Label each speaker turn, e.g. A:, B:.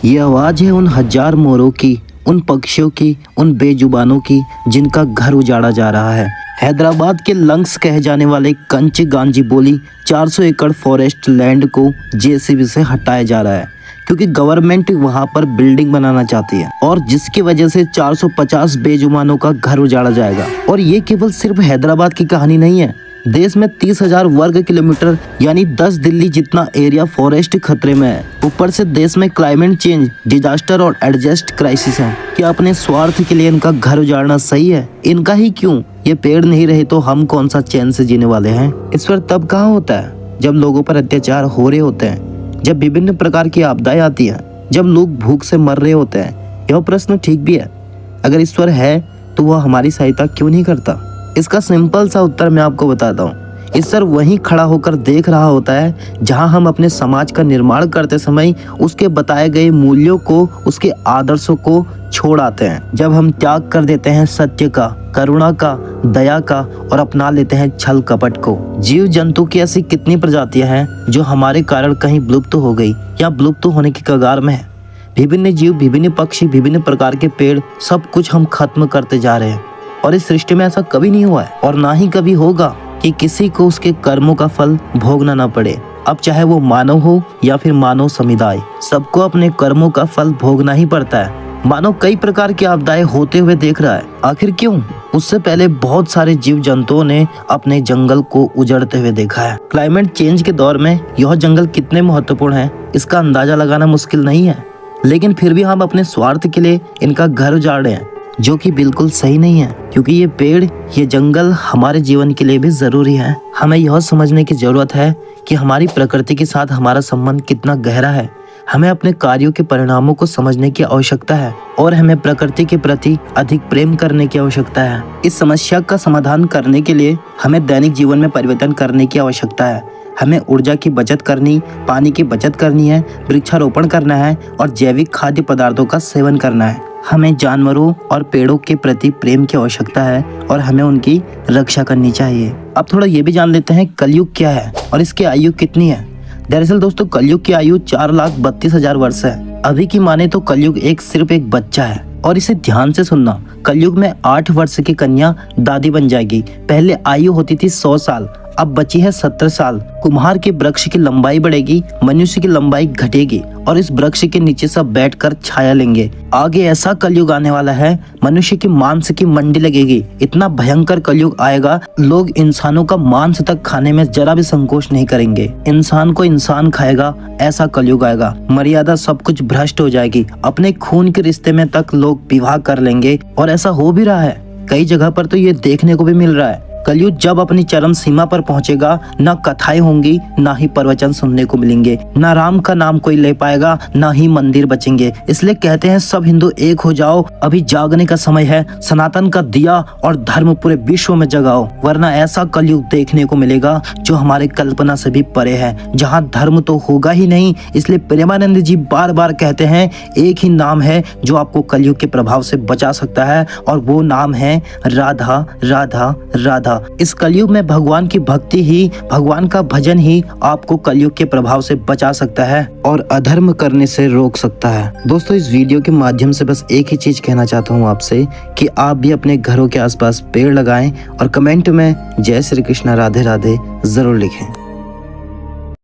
A: ये आवाज़ है उन हजार मोरों की, उन पक्षियों की, उन बेजुबानों की जिनका घर उजाड़ा जा रहा है। हैदराबाद के लंग्स कहे जाने वाले कंच गांजी बोली 400 एकड़ फॉरेस्ट लैंड को जेसीबी से हटाया जा रहा है क्योंकि गवर्नमेंट वहां पर बिल्डिंग बनाना चाहती है और जिसकी वजह से 450 बेजुबानों का घर उजाड़ा जाएगा। और ये केवल सिर्फ हैदराबाद की कहानी नहीं है। देश में 30,000 वर्ग किलोमीटर यानी 10 दिल्ली जितना एरिया फॉरेस्ट खतरे में है। ऊपर से देश में क्लाइमेट चेंज, डिजास्टर और एडजस्ट क्राइसिस है। क्या अपने स्वार्थ के लिए इनका घर उजाड़ना सही है? इनका ही क्यों? ये पेड़ नहीं रहे तो हम कौन सा चैन से जीने वाले हैं? ईश्वर तब कहाँ होता है जब लोगों पर अत्याचार हो रहे होते हैं, जब विभिन्न प्रकार की आपदाएं आती हैं, जब लोग भूख से मर रहे होते हैं। यह प्रश्न ठीक भी है। अगर ईश्वर है तो वह हमारी सहायता क्यों नहीं करता? इसका सिंपल सा उत्तर मैं आपको बताता हूँ। ईश्वर वहीं खड़ा होकर देख रहा होता है जहां हम अपने समाज का निर्माण करते समय उसके बताए गए मूल्यों को, उसके आदर्शों को छोड़ आते हैं। जब हम त्याग कर देते हैं सत्य का, करुणा का, दया का और अपना लेते हैं छल कपट को। जीव जंतु की ऐसी कितनी प्रजातियां हैं जो हमारे कारण कहीं विलुप्त हो गई या विलुप्त होने की कगार में है। विभिन्न जीव, विभिन्न पक्षी, विभिन्न प्रकार के पेड़, सब कुछ हम खत्म करते जा रहे हैं। और इस सृष्टि में ऐसा कभी नहीं हुआ है और ना ही कभी होगा कि किसी को उसके कर्मों का फल भोगना ना पड़े। अब चाहे वो मानव हो या फिर मानव समुदाय, सबको अपने कर्मों का फल भोगना ही पड़ता है। मानव कई प्रकार की आपदाएं होते हुए देख रहा है। आखिर क्यों? उससे पहले बहुत सारे जीव जंतुओं ने अपने जंगल को उजड़ते हुए देखा है। क्लाइमेट चेंज के दौर में यह जंगल कितने महत्वपूर्ण है इसका अंदाजा लगाना मुश्किल नहीं है, लेकिन फिर भी हम अपने स्वार्थ के लिए इनका घर उजाड़ रहे हैं, जो कि बिल्कुल सही नहीं है। क्योंकि ये पेड़, ये जंगल हमारे जीवन के लिए भी जरूरी है। हमें यह समझने की जरूरत है कि हमारी प्रकृति के साथ हमारा संबंध कितना गहरा है। हमें अपने कार्यों के परिणामों को समझने की आवश्यकता है और हमें प्रकृति के प्रति अधिक प्रेम करने की आवश्यकता है। इस समस्या का समाधान करने के लिए हमें दैनिक जीवन में परिवर्तन करने की आवश्यकता है। हमें ऊर्जा की बचत करनी, पानी की बचत करनी है, वृक्षारोपण करना है और जैविक खाद्य पदार्थों का सेवन करना है। हमें जानवरों और पेड़ों के प्रति प्रेम की आवश्यकता है और हमें उनकी रक्षा करनी चाहिए। अब थोड़ा ये भी जान लेते हैं कलयुग क्या है और इसकी आयु कितनी है। दरअसल दोस्तों, कलयुग की आयु 4,32,000 वर्ष है। अभी की माने तो कलयुग सिर्फ एक बच्चा है। और इसे ध्यान से सुनना, कलयुग में 8 वर्ष की कन्या दादी बन जाएगी। पहले आयु होती थी 100 साल, अब बची है 70 साल। कुम्हार के वृक्ष की लंबाई बढ़ेगी, मनुष्य की लंबाई घटेगी और इस वृक्ष के नीचे सब बैठकर छाया लेंगे। आगे ऐसा कलयुग आने वाला है, मनुष्य की मांस की मंडी लगेगी। इतना भयंकर कलयुग आएगा, लोग इंसानों का मांस तक खाने में जरा भी संकोच नहीं करेंगे। इंसान को इंसान खाएगा, ऐसा कलयुग आएगा। मर्यादा सब कुछ भ्रष्ट हो जाएगी। अपने खून के रिश्ते में तक लोग विवाह कर लेंगे और ऐसा हो भी रहा है। कई जगह पर तो ये देखने को भी मिल रहा है। कलयुग जब अपनी चरम सीमा पर पहुंचेगा, ना कथाएं होंगी, ना ही प्रवचन सुनने को मिलेंगे, ना राम का नाम कोई ले पाएगा, ना ही मंदिर बचेंगे। इसलिए कहते हैं सब हिंदू एक हो जाओ, अभी जागने का समय है। सनातन का दिया और धर्म पूरे विश्व में जगाओ, वरना ऐसा कलयुग देखने को मिलेगा जो हमारे कल्पना से भी परे है, जहाँ धर्म तो होगा ही नहीं। इसलिए प्रेमानंद जी बार बार कहते हैं एक ही नाम है जो आपको कलयुग के प्रभाव से बचा सकता है और वो नाम है राधा राधा राधा। इस कलयुग में भगवान की भक्ति ही, भगवान का भजन ही आपको कलयुग के प्रभाव से बचा सकता है और अधर्म करने से रोक सकता है। दोस्तों, इस वीडियो के माध्यम से बस एक ही चीज कहना चाहता हूँ आपसे कि आप भी अपने घरों के आसपास पेड़ लगाएं और कमेंट में जय श्री कृष्ण राधे राधे जरूर लिखें।